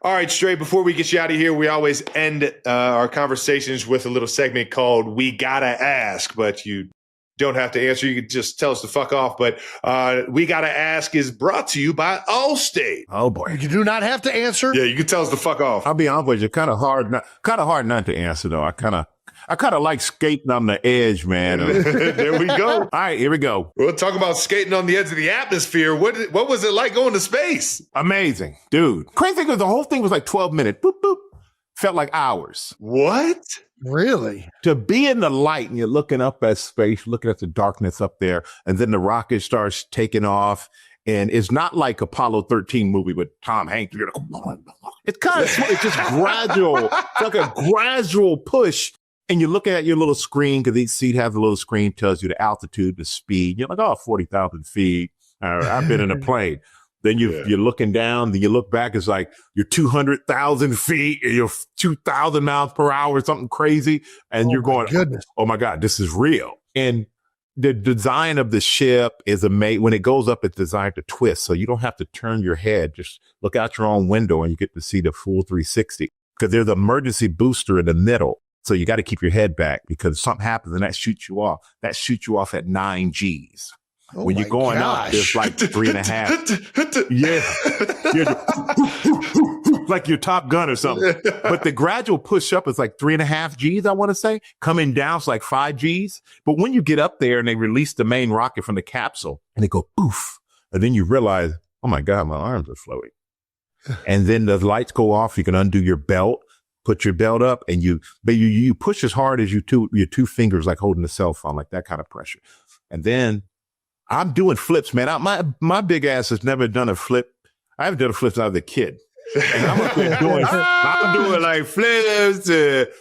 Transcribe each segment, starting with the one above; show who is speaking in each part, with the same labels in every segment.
Speaker 1: All right, Stray, before we get you out of here, we always end our conversations with a little segment called We Gotta Ask, but you don't have to answer. You can just tell us to fuck off. But We Gotta Ask is brought to you by Allstate.
Speaker 2: Oh, boy.
Speaker 3: You do not have to answer.
Speaker 1: Yeah, you can tell us to fuck off.
Speaker 2: I'll be honest with you, kind of hard not to answer, though. I kind of like skating on the edge, man.
Speaker 1: There we go.
Speaker 2: All right, here we go.
Speaker 1: We'll talk about skating on the edge of the atmosphere. What was it like going to space?
Speaker 2: Amazing, dude. Crazy thing was the whole thing was like 12 minutes. Boop, boop. Felt like hours.
Speaker 1: What?
Speaker 3: Really?
Speaker 2: To be in the light and you're looking up at space, looking at the darkness up there, and then the rocket starts taking off. And it's not like Apollo 13 movie with Tom Hanks. It's kind of, it's just gradual. It's like a gradual push. And you're looking at your little screen, because each seat has a little screen, tells you the altitude, the speed. You're like, 40,000 feet. I've been in a plane. Then you're looking down, then you look back, it's like you're 200,000 feet, and you're 2,000 miles per hour, something crazy. And you're going,
Speaker 3: goodness.
Speaker 2: Oh my God, this is real. And the design of the ship is amazing. When it goes up, it's designed to twist. So you don't have to turn your head. Just look out your own window and you get to see the full 360. Because there's an emergency booster in the middle. So you got to keep your head back, because if something happens and that shoots you off. That shoots you off at 9 Gs.
Speaker 3: Oh,
Speaker 2: when you're going up, there's like 3.5. Yeah. Like your Top Gun or something. But the gradual push up is like 3.5 Gs, I want to say. Coming down is like 5 Gs. But when you get up there and they release the main rocket from the capsule and they go poof, and then you realize, oh my God, my arms are floating. And then the lights go off. You can undo your belt. Put your belt up, and you push as hard as your two fingers, like holding a cell phone, like that kind of pressure. And then I'm doing flips, man. My big ass has never done a flip. I haven't done a flip since I was a kid. And I'm doing like flips.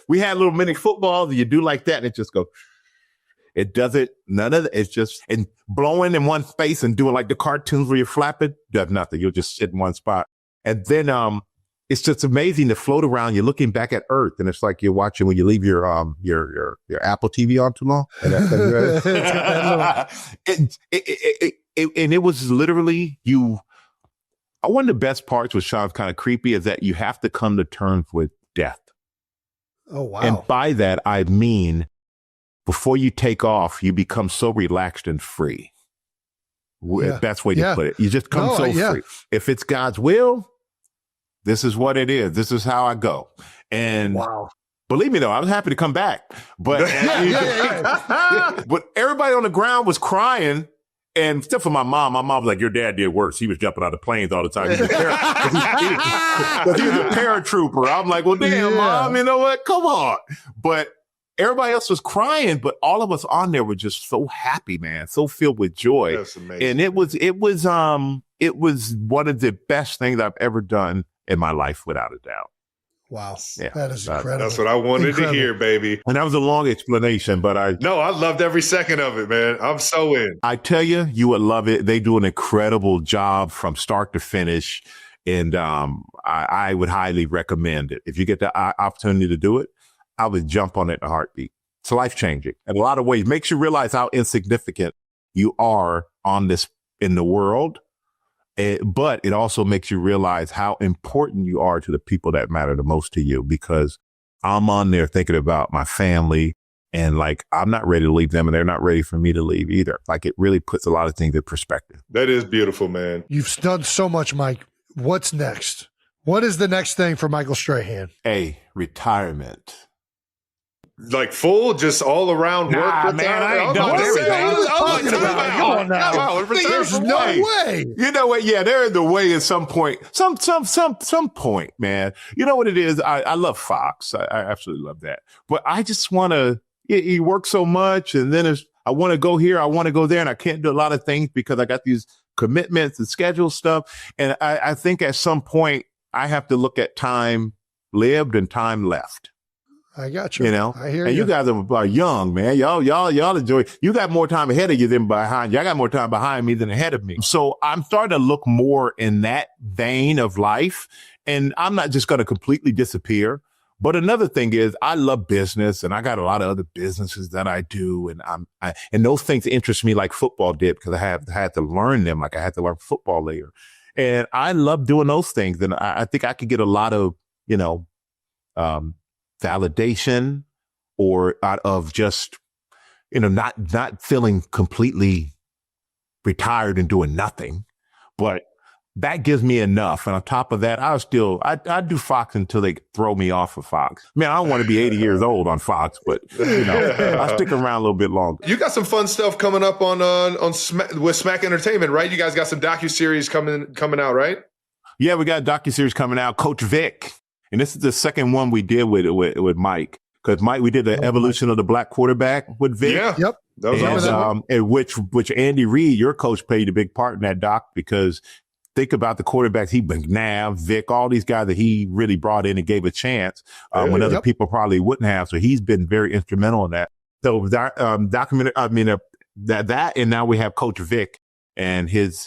Speaker 2: We had little mini footballs, and you do like that, and it just goes. It doesn't, none of it. It's just, and blowing in one space and doing like the cartoons where you're flapping, does nothing. You'll just sit in one spot. And then, it's just amazing to float around. You're looking back at Earth, and it's like you're watching when you leave your Apple TV on too long. And it was literally you. One of the best parts, which sounds kind of creepy, is that you have to come to terms with death.
Speaker 3: Oh, wow.
Speaker 2: And by that, I mean, before you take off, you become so relaxed and free. Yeah. Best way to put it. You just come free. If it's God's will, this is what it is. This is how I go. And believe me, though, I was happy to come back. But, but everybody on the ground was crying. And except for my mom was like, your dad did worse. He was jumping out of planes all the time. He was a paratrooper. I'm like, well, damn, Mom, you know what? Come on. But everybody else was crying, but all of us on there were just so happy, man, so filled with joy.
Speaker 1: That's amazing.
Speaker 2: And it was one of the best things I've ever done in my life, without a doubt.
Speaker 3: Wow.
Speaker 2: Yeah.
Speaker 3: That is incredible.
Speaker 1: That's what I wanted to hear, baby.
Speaker 2: And that was a long explanation, but I
Speaker 1: loved every second of it, man. I'm so in.
Speaker 2: I tell you, you would love it. They do an incredible job from start to finish. And I would highly recommend it. If you get the opportunity to do it, I would jump on it in a heartbeat. It's life-changing in a lot of ways. Makes you realize how insignificant you are on this in the world. But it also makes you realize how important you are to the people that matter the most to you, because I'm on there thinking about my family, and like, I'm not ready to leave them, and they're not ready for me to leave either. Like, it really puts a lot of things in perspective.
Speaker 1: That is beautiful, man.
Speaker 3: You've done so much, Mike. What's next? What is the next thing for Michael Strahan?
Speaker 2: Retirement.
Speaker 1: Like full, just all around work.
Speaker 2: Man, I ain't done everything.
Speaker 3: Come on now. There's no way.
Speaker 2: You know what? Yeah, they're in the way at some point. Some point, man. You know what it is? I love Fox. I absolutely love that. But I just want to. You work so much, and then I want to go here, I want to go there, and I can't do a lot of things because I got these commitments and schedule stuff. And I think at some point I have to look at time lived and time left.
Speaker 3: I got you.
Speaker 2: You know,
Speaker 3: I hear
Speaker 2: and you guys are young, man. Y'all enjoy. You got more time ahead of you than behind you. I got more time behind me than ahead of me. So I'm starting to look more in that vein of life, and I'm not just going to completely disappear. But another thing is, I love business, and I got a lot of other businesses that I do, and and those things interest me like football did, because I had to learn them, like I had to learn football later. And I love doing those things. And I think I could get a lot of, validation or out of just, not feeling completely retired and doing nothing. But that gives me enough. And on top of that, I do Fox until they throw me off of Fox. Man, I don't want to be 80 years old on Fox, but I'll stick around a little bit longer.
Speaker 1: You got some fun stuff coming up with Smack Entertainment, right? You guys got some docuseries coming out, right?
Speaker 2: Yeah, we got a docuseries coming out, Coach Vic. And this is the second one we did with Mike. Because Mike, we did the evolution of the black quarterback with Vic.
Speaker 1: Yeah.
Speaker 3: Yep.
Speaker 2: And which Andy Reid, your coach, played a big part in that doc, because think about the quarterbacks, McNabb, Vic, all these guys that he really brought in and gave a chance when other people probably wouldn't have. So he's been very instrumental in that. So that and now we have Coach Vic and his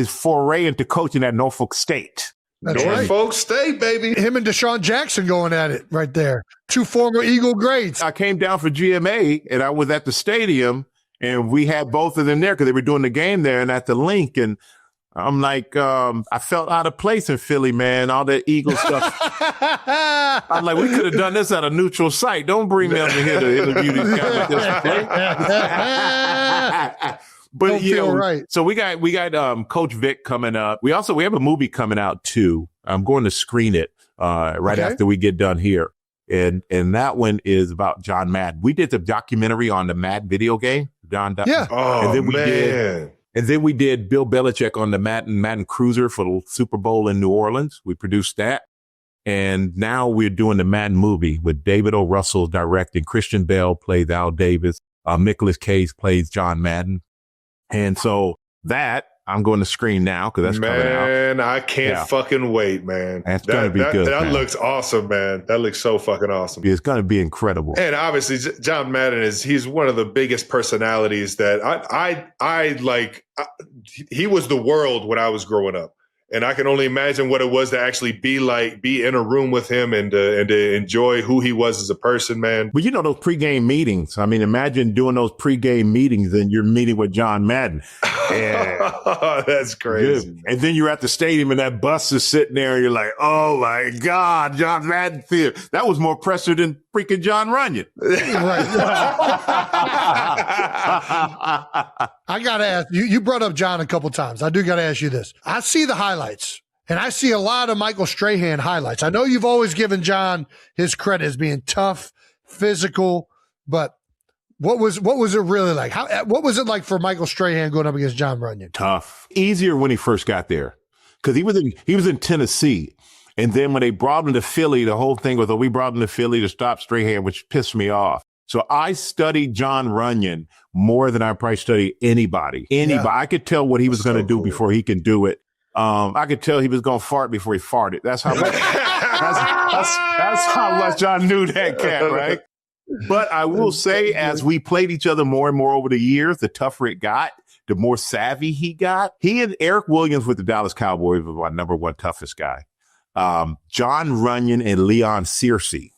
Speaker 2: foray into coaching at Norfolk State.
Speaker 3: That's right.
Speaker 1: Norfolk State, baby.
Speaker 3: Him and Deshaun Jackson going at it right there. 2 former Eagle greats.
Speaker 2: I came down for GMA and I was at the stadium and we had both of them there because they were doing the game there and at the link. And I'm like, I felt out of place in Philly, man. All that Eagle stuff. I'm like, we could have done this at a neutral site. Don't bring me up in here to interview these guys at this point. But
Speaker 3: don't feel right.
Speaker 2: So we got Coach Vic coming up. We have a movie coming out too. I'm going to screen it after we get done here. And that one is about John Madden. We did the documentary on the Madden video game.
Speaker 3: Yeah.
Speaker 1: Oh,
Speaker 2: and then we did Bill Belichick on the Madden Cruiser for the Super Bowl in New Orleans. We produced that. And now we're doing the Madden movie with David O. Russell directing. Christian Bale plays Al Davis. Nicolas Cage plays John Madden. And so that I'm going to screen now because that's coming out.
Speaker 1: Man, I can't fucking wait, man.
Speaker 2: That's going to be good.
Speaker 1: That
Speaker 2: man.
Speaker 1: looks awesome, man. That looks so fucking awesome.
Speaker 2: It's going to be incredible.
Speaker 1: And obviously, John Madden he's one of the biggest personalities that I like. He was the world when I was growing up. And I can only imagine what it was to actually be in a room with him and to enjoy who he was as a person, man.
Speaker 2: Well, those pregame meetings. I mean, imagine doing those pregame meetings and you're meeting with John Madden.
Speaker 1: Yeah. That's crazy.
Speaker 2: And then you're at the stadium and that bus is sitting there and you're like, oh my God, John Madden Field. That was more pressure than freaking John Runyon.
Speaker 3: I got to ask you brought up John a couple times. I do got to ask you this. I see the highlights and I see a lot of Michael Strahan highlights. I know you've always given John his credit as being tough, physical, but what was it really like? What was it like for Michael Strahan going up against John Runyon?
Speaker 2: Tough. Easier when he first got there because he was in Tennessee. And then when they brought him to Philly, the whole thing was, we brought him to Philly to stop Strahan, which pissed me off. So I studied John Runyon more than I probably studied anybody. Yeah. I could tell what he was going to do before he can do it. I could tell he was going to fart before he farted. That's how much, that's how much I knew that cat, right? But I will say, as we played each other more and more over the years, the tougher it got, the more savvy he got. He and Eric Williams with the Dallas Cowboys was my number one toughest guy. John Runyon and Leon Searcy,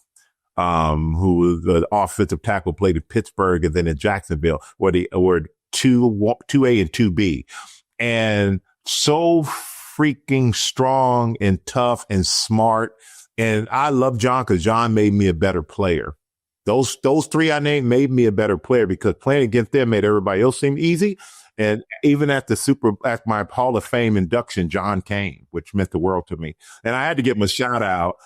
Speaker 2: who was the offensive tackle, played in Pittsburgh and then in Jacksonville, where they were 2A and 2B. And so freaking strong and tough and smart. And I love John because John made me a better player. Those three I named made me a better player because playing against them made everybody else seem easy. And even at my Hall of Fame induction, John came, which meant the world to me. And I had to give him a shout out.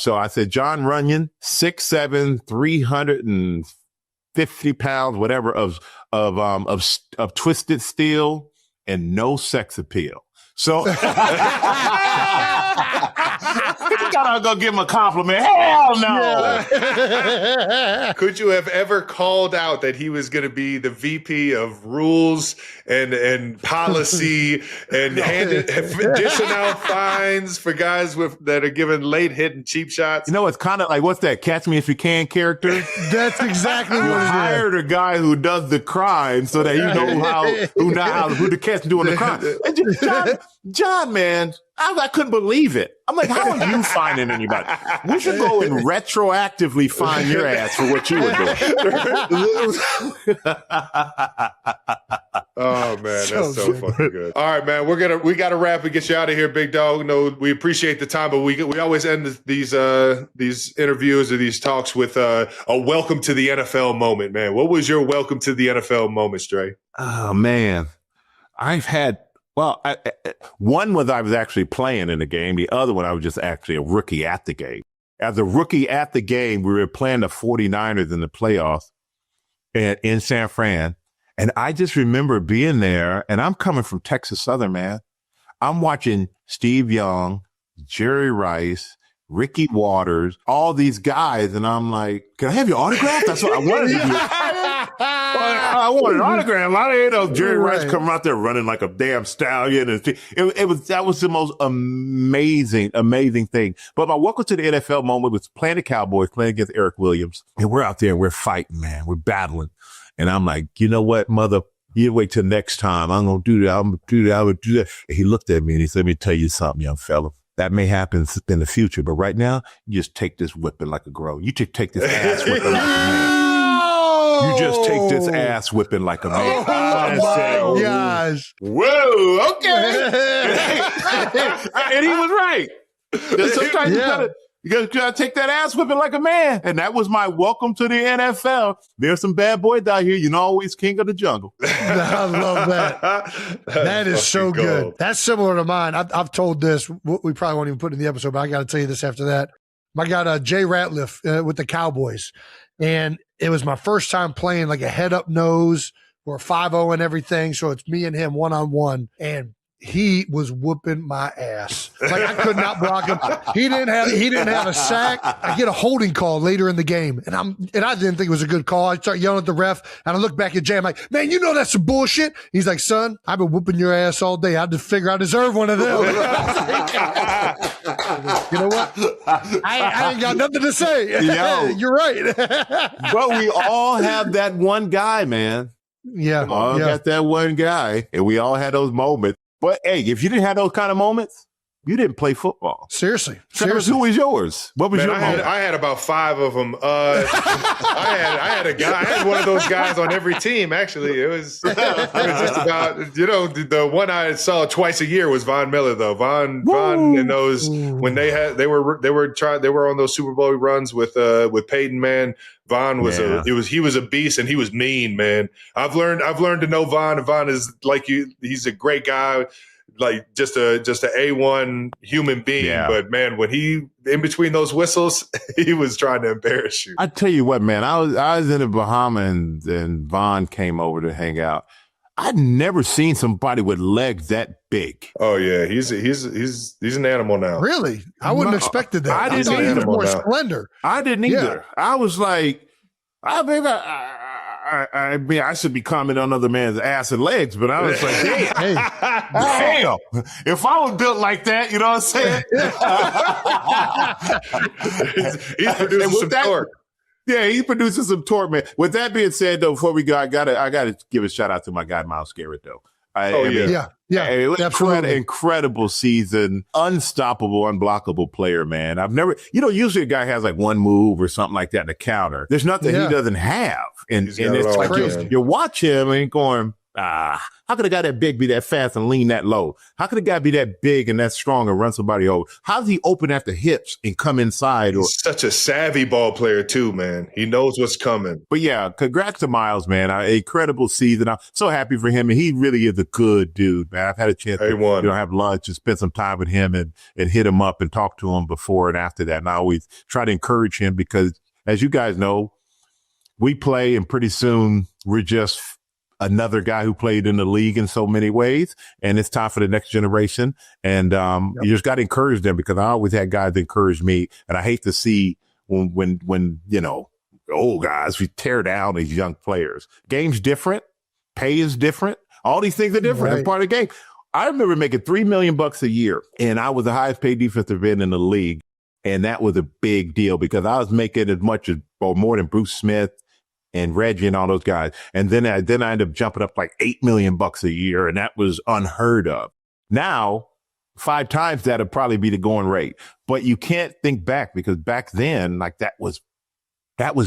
Speaker 2: So I said, John Runyon, 6'7", 350 pounds, whatever, of twisted steel and no sex appeal. So I thought I was going to give him a compliment. Hell no.
Speaker 1: Yeah. Could you have ever called out that he was going to be the VP of rules and policy and dishing out fines for guys that are giving late hit and cheap shots?
Speaker 2: It's kind of like, what's that, Catch Me If You Can character?
Speaker 3: That's exactly what it is.
Speaker 2: You hired a guy who does the crime so that you know who to catch doing the crime. John, man, I couldn't believe it. I'm like, how are you finding anybody? We should go and retroactively find your ass for what you were doing.
Speaker 1: Oh man, that's so fucking good. All right, man, we gotta wrap and get you out of here, big dog. No, we appreciate the time, but we always end these interviews or these talks with a welcome to the NFL moment, man. What was your welcome to the NFL moment, Stray?
Speaker 2: Oh man, I've had. Well, one was I was actually playing in the game. The other one, I was just actually a rookie at the game. As a rookie at the game, we were playing the 49ers in the playoffs in San Fran. And I just remember being there, and I'm coming from Texas Southern, man. I'm watching Steve Young, Jerry Rice, Ricky Waters, all these guys. And I'm like, can I have your autograph? That's what I wanted to do. I want an autograph. I didn't know Jerry Rice coming out there running like a damn stallion. And that was the most amazing thing. But my welcome to the NFL moment was playing the Cowboys, playing against Eric Williams. And we're out there and we're fighting, man. We're battling. And I'm like, you know what, mother? You wait till next time. I'm going to do that. I'm going to do that. I'm going to do that. And he looked at me and he said, let me tell you something, young fella. That may happen in the future. But right now, you just take this whipping like a grown. You take this ass whipping like a man. You just take this ass whipping like a man.
Speaker 3: Oh my gosh.
Speaker 2: Whoa, okay. And he was right. Sometimes you gotta take that ass whipping like a man. And that was my welcome to the NFL. There's some bad boys out here. You know, always king of the jungle.
Speaker 3: I love that. That is so good. That's similar to mine. I've told this. We probably won't even put it in the episode, but I got to tell you this after that. I got Jay Ratliff with the Cowboys. And it was my first time playing like a head up nose. We're 5-0 and everything. So it's me and him one-on-one. And he was whooping my ass. Like I could not block him. He didn't have a sack. I get a holding call later in the game. And I didn't think it was a good call. I start yelling at the ref and I look back at Jay. I'm like, man, you know that's some bullshit. He's like, son, I've been whooping your ass all day. I just figure I deserve one of them. You know what? I ain't got nothing to say. Yo, you're right.
Speaker 2: But we all have that one guy, man.
Speaker 3: Yeah.
Speaker 2: We all got that one guy. And we all had those moments. But hey, if you didn't have those kind of moments, you didn't play football.
Speaker 3: Seriously.
Speaker 2: Who was yours? What was your moment?
Speaker 1: I had about 5 of them. I had a guy. I had one of those guys on every team. Actually, it was just about the one I saw twice a year was Von Miller though. Von and those when they were on those Super Bowl runs with Peyton, man. Von was he was a beast and he was mean, man. I've learned to know Von. And Von is like he's a great guy, like just a A1 human being. Yeah. But man, when he in between those whistles, he was trying to embarrass you.
Speaker 2: I tell you what, man, I was in the Bahamas and Von came over to hang out. I'd never seen somebody with legs that big.
Speaker 1: Oh yeah, he's an animal now.
Speaker 3: Really? I wouldn't have expected that. I didn't either. He was more slender.
Speaker 2: I didn't either. I was like, I mean, I should be commenting on other man's ass and legs, but I was like, damn. If I was built like that, you know what I'm saying?
Speaker 1: he's producing some torque.
Speaker 2: Yeah, he's producing some torque, man. With that being said, though, before we go, I gotta give a shout out to my guy Myles Garrett, though. Incredible season, unstoppable, unblockable player, man. I've never, usually a guy has like one move or something like that in the counter. There's nothing he doesn't have, and it's like you watch him and going, how could a guy that big be that fast and lean that low? How could a guy be that big and that strong and run somebody over? How does he open at the hips and come inside?
Speaker 1: He's such a savvy ball player too, man. He knows what's coming.
Speaker 2: But yeah, congrats to Myles, man. Incredible season. I'm so happy for him. And he really is a good dude, man. I've had a chance to have lunch and spend some time with him and hit him up and talk to him before and after that. And I always try to encourage him because, as you guys know, we play and pretty soon we're just another guy who played in the league in so many ways, and it's time for the next generation. And you just got to encourage them because I always had guys that encourage me, and I hate to see when old guys we tear down these young players. Game's different, pay is different, all these things are different. Right. It's part of the game. I remember making $3 million a year, and I was the highest paid defensive end in the league, and that was a big deal because I was making as much as or more than Bruce Smith and Reggie and all those guys. And then I ended up jumping up like $8 million a year. And that was unheard of. Now 5 times that'll probably be the going rate. But you can't think back, because back then, like that was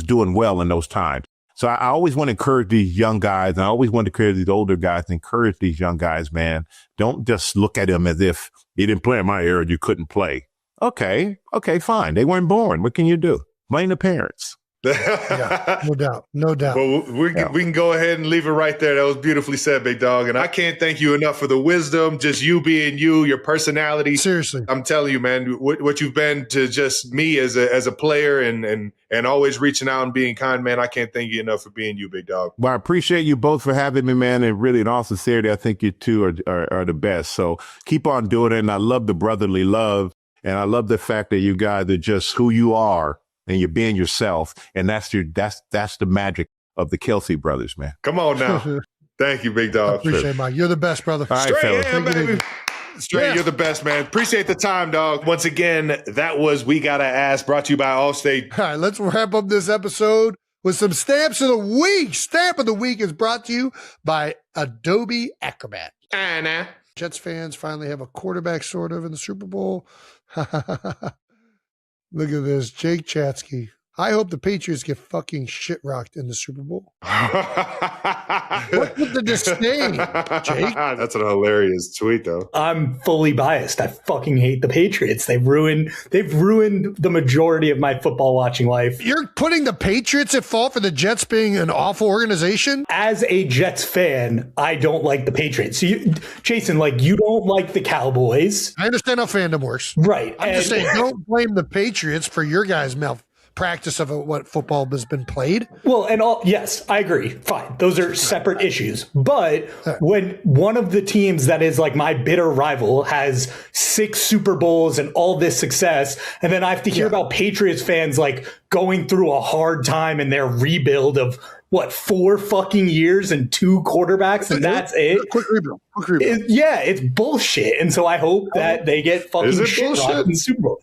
Speaker 2: doing well in those times. So I always want to encourage these young guys, and I always want to encourage these older guys, to encourage these young guys, man. Don't just look at them as if you didn't play in my era, you couldn't play. Okay, fine. They weren't born. What can you do? Blame the parents.
Speaker 3: Yeah, no doubt.
Speaker 1: Well, we can go ahead and leave it right there. That was beautifully said, big dog. And I can't thank you enough for the wisdom, just you being you, your personality.
Speaker 3: Seriously,
Speaker 1: I'm telling you, man, what you've been to just me as a player, and always reaching out and being kind, man. I can't thank you enough for being you, big dog.
Speaker 2: Well, I appreciate you both for having me, man. And really, in all sincerity, I think you two are the best. So keep on doing it. And I love the brotherly love. And I love the fact that you guys are just who you are, and you're being yourself. And that's the magic of the Kelce brothers, man.
Speaker 1: Come on now. Thank you, big dog.
Speaker 3: I appreciate it, Mike. You're the best, brother.
Speaker 2: All right,
Speaker 1: Straight
Speaker 2: fellas.
Speaker 1: baby. Straight, you're the best, man. Appreciate the time, dog. Once again, that was We Gotta Ask, brought to you by Allstate.
Speaker 3: All right, let's wrap up this episode with some Stamps of the Week. Stamp of the Week is brought to you by Adobe Acrobat.
Speaker 1: Anna.
Speaker 3: Jets fans finally have a quarterback sort of in the Super Bowl. Look at this. Jake Chatsky. I hope the Patriots get fucking shit rocked in the Super Bowl. What with the disdain, Jake?
Speaker 1: That's an hilarious tweet, though.
Speaker 4: I'm fully biased. I fucking hate the Patriots. They've ruined the majority of my football watching life.
Speaker 3: You're putting the Patriots at fault for the Jets being an awful organization?
Speaker 4: As a Jets fan, I don't like the Patriots. So Jason, you don't like the Cowboys.
Speaker 3: I understand how fandom works.
Speaker 4: Right.
Speaker 3: I'm just saying, don't blame the Patriots for your guys' malpractice of what football has been played.
Speaker 4: Well, yes, I agree. Fine. Those are separate issues. But when one of the teams that is like my bitter rival has 6 Super Bowls and all this success, and then I have to hear about Patriots fans going through a hard time in their rebuild of 4 fucking years and 2 quarterbacks, and that's it.
Speaker 3: Quick rebuild.
Speaker 4: It's bullshit. And so I hope that they get fucking shit rocked in the Super Bowl.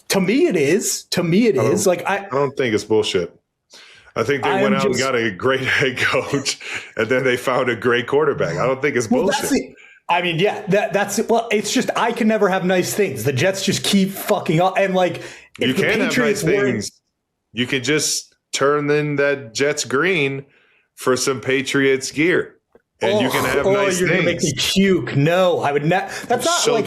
Speaker 4: To me, it is. I
Speaker 1: don't think it's bullshit. I think they went out and got a great head coach, and then they found a great quarterback. I don't think it's bullshit.
Speaker 4: That's it. Well, it's just I can never have nice things. The Jets just keep fucking up, and
Speaker 1: you can't have nice things. You can just turn in that Jets green for some Patriots gear. And you can have nice
Speaker 4: you're
Speaker 1: things.
Speaker 4: Gonna make me puke. No, I would not. That's not
Speaker 1: so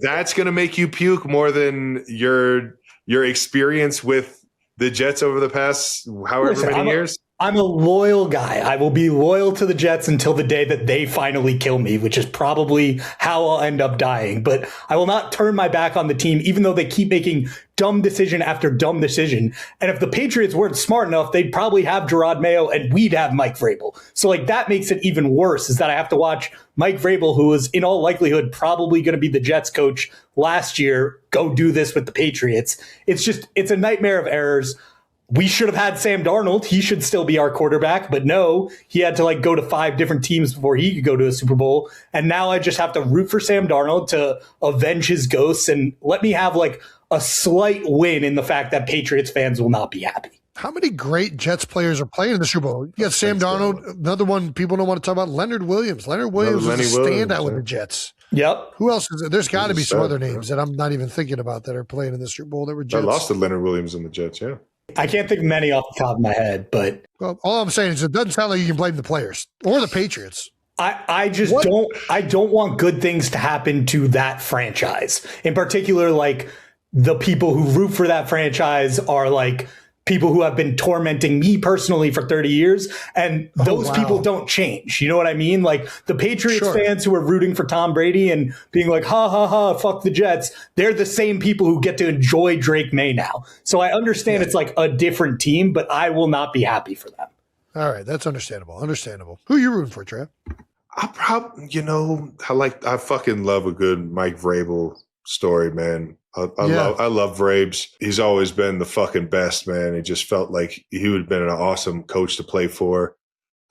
Speaker 1: that's going to make you puke more than your experience with the Jets over the past however many years.
Speaker 4: I'm a loyal guy. I will be loyal to the Jets until the day that they finally kill me, which is probably how I'll end up dying. But I will not turn my back on the team, even though they keep making dumb decision after dumb decision. And if the Patriots weren't smart enough, they'd probably have Gerard Mayo and we'd have Mike Vrabel. So that makes it even worse, is that I have to watch Mike Vrabel, who was in all likelihood probably going to be the Jets coach last year, go do this with the Patriots. It's a nightmare of errors. We should have had Sam Darnold. He should still be our quarterback, but no, he had to go to 5 different teams before he could go to a Super Bowl. And now I just have to root for Sam Darnold to avenge his ghosts and let me have a slight win in the fact that Patriots fans will not be happy.
Speaker 3: How many great Jets players are playing in the Super Bowl? You got Sam Darnold, another one people don't want to talk about, Leonard Williams. Leonard Williams is a standout with the Jets.
Speaker 4: Yep.
Speaker 3: Who else is there? There's got to be some other names that I'm not even thinking about that are playing in the Super Bowl that were Jets.
Speaker 1: I lost to Leonard Williams in the Jets, yeah.
Speaker 4: I can't think of many off the top of my head, but
Speaker 3: all I'm saying is it doesn't sound like you can blame the players or the Patriots.
Speaker 4: I don't want good things to happen to that franchise. In particular, the people who root for that franchise are people who have been tormenting me personally for 30 years. And those people don't change. You know what I mean? The Patriots fans who are rooting for Tom Brady and being ha, ha, ha, fuck the Jets. They're the same people who get to enjoy Drake May now. So I understand it's a different team, but I will not be happy for them.
Speaker 3: All right. That's understandable. Who are you rooting for, Trev?
Speaker 1: I fucking love a good Mike Vrabel story, man. I love Vrabes. He's always been the fucking best, man. He just felt like he would have been an awesome coach to play for.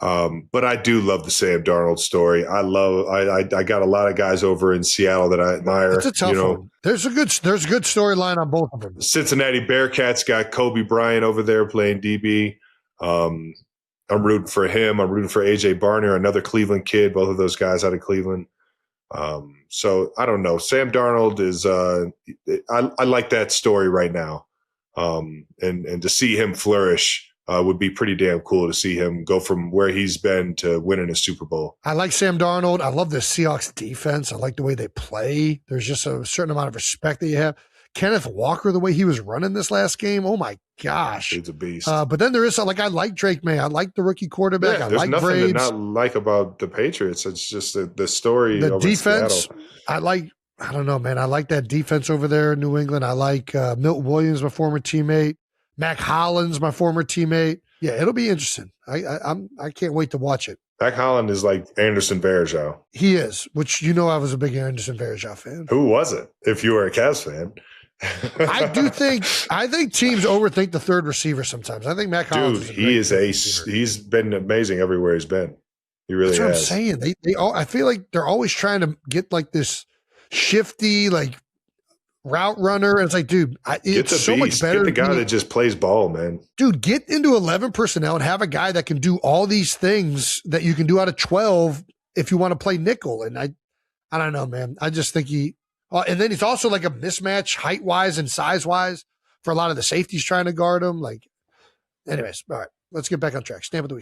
Speaker 1: But I do love the Sam Darnold story. I got a lot of guys over in Seattle that I admire.
Speaker 3: It's a tough one. There's a good storyline on both of them.
Speaker 1: Cincinnati Bearcats got Kobe Bryant over there playing DB. I'm rooting for him. I'm rooting for AJ Barner, another Cleveland kid. Both of those guys out of Cleveland. So I don't know. Sam Darnold is I like that story right now. And to see him flourish would be pretty damn cool to see him go from where he's been to winning a Super Bowl.
Speaker 3: I like Sam Darnold. I love the Seahawks defense. I like the way they play. There's just a certain amount of respect that you have. Kenneth Walker, the way he was running this last game, oh my gosh.
Speaker 1: He's a beast.
Speaker 3: But then there is, I like Drake May. I like the rookie quarterback.
Speaker 1: Yeah,
Speaker 3: I
Speaker 1: there's
Speaker 3: like
Speaker 1: nothing
Speaker 3: Braves.
Speaker 1: to not like about the Patriots. It's just the story.
Speaker 3: The
Speaker 1: over
Speaker 3: defense,
Speaker 1: Seattle.
Speaker 3: I don't know, man. I like that defense over there in New England. I like Milton Williams, my former teammate. Mac Hollins, my former teammate. Yeah, it'll be interesting. I can't wait to watch it.
Speaker 1: Mac Holland is like Anderson Varejao.
Speaker 3: He is, which I was a big Anderson Varejao fan.
Speaker 1: Who wasn't? If you were a Cavs fan.
Speaker 3: I think teams overthink the third receiver sometimes. I think Mac Hollins.
Speaker 1: Dude, he's been amazing everywhere he's been. He really
Speaker 3: That's what
Speaker 1: has.
Speaker 3: I'm saying. They all, I feel like they're always trying to get like this shifty, like route runner. And it's like, dude, it's so much better.
Speaker 1: Get the guy that just plays ball, man.
Speaker 3: Dude, get into 11 personnel and have a guy that can do all these things that you can do out of 12 if you want to play nickel. And I don't know, man. I just think and then he's also like a mismatch height wise and size wise for a lot of the safeties trying to guard him. Like, anyways, all right, let's get back on track. Stamp of the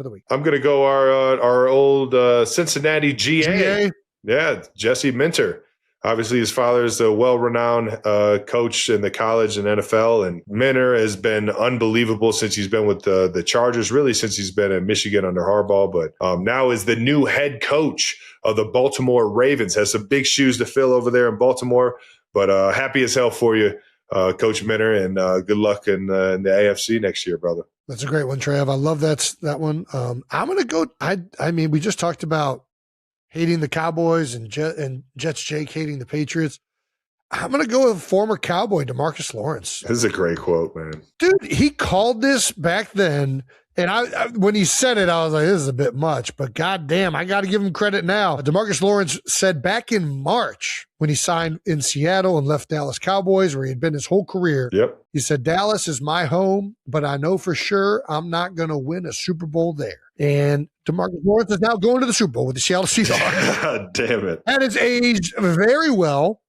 Speaker 3: week. I'm
Speaker 1: going to go our old Cincinnati GA. Yeah, Jesse Minter. Obviously, his father is a well-renowned coach in the college and NFL, and Minter has been unbelievable since he's been with the Chargers, really since he's been at Michigan under Harbaugh, but now is the new head coach of the Baltimore Ravens. Has some big shoes to fill over there in Baltimore, but happy as hell for you, Coach Minter, and good luck in the AFC next year, brother.
Speaker 3: That's a great one, Trav. I love that one. I'm going to go – I mean, we just talked about hating the Cowboys and Jets Jake hating the Patriots. I'm going to go with former Cowboy DeMarcus Lawrence.
Speaker 1: This is a great quote, man.
Speaker 3: Dude, he called this back then, and I when he said it, I was like, this is a bit much, but goddamn, I got to give him credit now. DeMarcus Lawrence said back in March when he signed in Seattle and left Dallas Cowboys, where he had been his whole career.
Speaker 1: Yep.
Speaker 3: He said, Dallas is my home, but I know for sure I'm not going to win a Super Bowl there. And DeMarcus Lawrence is now going to the Super Bowl with the Seattle Seahawks.
Speaker 1: God damn it.
Speaker 3: And has aged very well.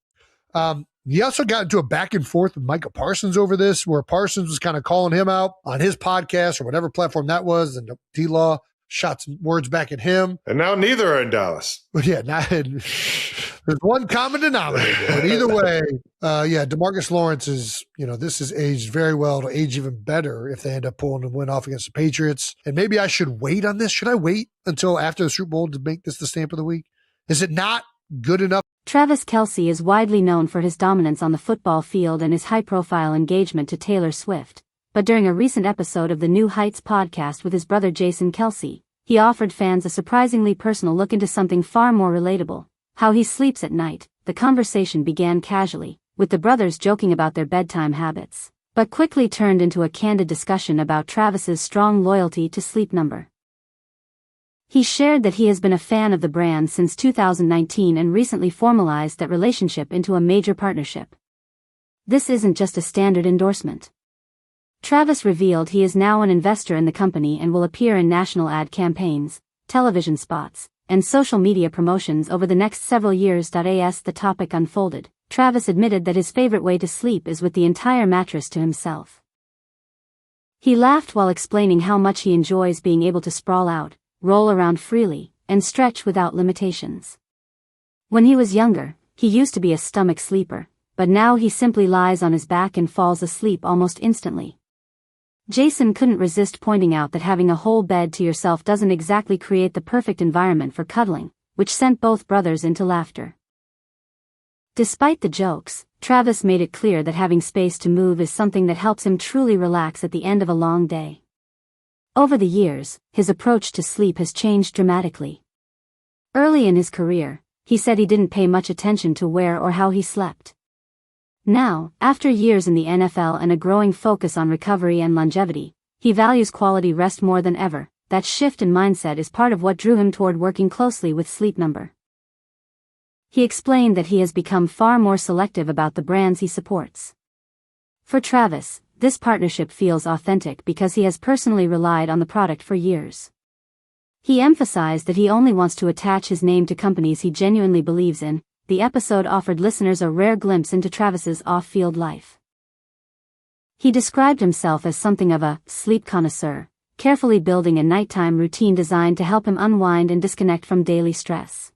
Speaker 3: He also got into a back and forth with Micah Parsons over this, where Parsons was kind of calling him out on his podcast or whatever platform that was, and D-Law shot some words back at him.
Speaker 1: And now neither are in Dallas.
Speaker 3: But yeah, there's one common denominator. But either way, DeMarcus Lawrence is, this has aged very well. It'll age even better if they end up pulling a win off against the Patriots. And maybe I should wait on this. Should I wait until after the Super Bowl to make this the stamp of the week? Is it not good enough?
Speaker 5: Travis Kelce is widely known for his dominance on the football field and his high-profile engagement to Taylor Swift. But during a recent episode of the New Heights podcast with his brother Jason Kelce, he offered fans a surprisingly personal look into something far more relatable: how he sleeps at night. The conversation began casually, with the brothers joking about their bedtime habits, but quickly turned into a candid discussion about Travis's strong loyalty to Sleep Number. He shared that he has been a fan of the brand since 2019 and recently formalized that relationship into a major partnership. This isn't just a standard endorsement. Travis revealed he is now an investor in the company and will appear in national ad campaigns, television spots, and social media promotions over the next several years. As the topic unfolded, Travis admitted that his favorite way to sleep is with the entire mattress to himself. He laughed while explaining how much he enjoys being able to sprawl out, roll around freely, and stretch without limitations. When he was younger, he used to be a stomach sleeper, but now he simply lies on his back and falls asleep almost instantly. Jason couldn't resist pointing out that having a whole bed to yourself doesn't exactly create the perfect environment for cuddling, which sent both brothers into laughter. Despite the jokes, Travis made it clear that having space to move is something that helps him truly relax at the end of a long day. Over the years, his approach to sleep has changed dramatically. Early in his career, he said he didn't pay much attention to where or how he slept. Now, after years in the NFL and a growing focus on recovery and longevity, he values quality rest more than ever. That shift in mindset is part of what drew him toward working closely with Sleep Number. He explained that he has become far more selective about the brands he supports. For Travis, this partnership feels authentic because he has personally relied on the product for years. He emphasized that he only wants to attach his name to companies he genuinely believes in. The episode offered listeners a rare glimpse into Travis's off-field life. He described himself as something of a sleep connoisseur, carefully building a nighttime routine designed to help him unwind and disconnect from daily stress.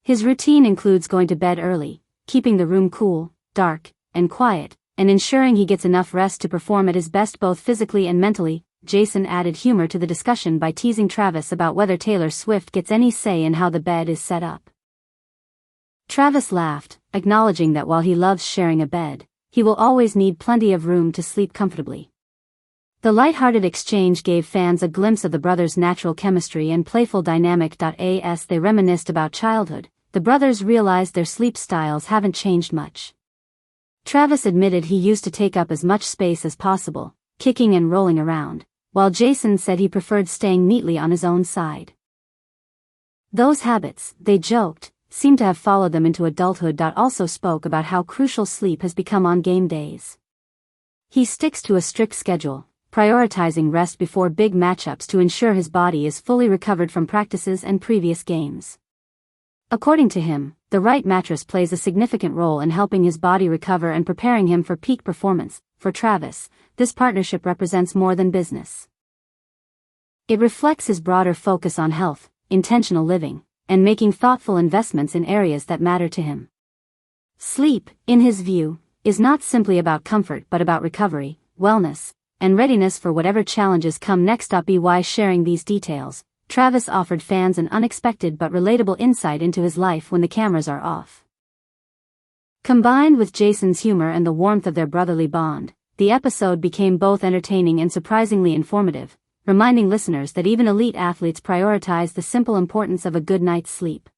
Speaker 5: His routine includes going to bed early, keeping the room cool, dark, and quiet, and ensuring he gets enough rest to perform at his best both physically and mentally. Jason added humor to the discussion by teasing Travis about whether Taylor Swift gets any say in how the bed is set up. Travis laughed, acknowledging that while he loves sharing a bed, he will always need plenty of room to sleep comfortably. The lighthearted exchange gave fans a glimpse of the brothers' natural chemistry and playful dynamic. As they reminisced about childhood, the brothers realized their sleep styles haven't changed much. Travis admitted he used to take up as much space as possible, kicking and rolling around, while Jason said he preferred staying neatly on his own side. Those habits, they joked, seem to have followed them into adulthood. Also spoke about how crucial sleep has become on game days. He sticks to a strict schedule, prioritizing rest before big matchups to ensure his body is fully recovered from practices and previous games. According to him, the right mattress plays a significant role in helping his body recover and preparing him for peak performance. For Travis, this partnership represents more than business. It reflects his broader focus on health, intentional living, and making thoughtful investments in areas that matter to him. Sleep, in his view, is not simply about comfort but about recovery, wellness, and readiness for whatever challenges come next. By sharing these details, Travis offered fans an unexpected but relatable insight into his life when the cameras are off. Combined with Jason's humor and the warmth of their brotherly bond, the episode became both entertaining and surprisingly informative, reminding listeners that even elite athletes prioritize the simple importance of a good night's sleep.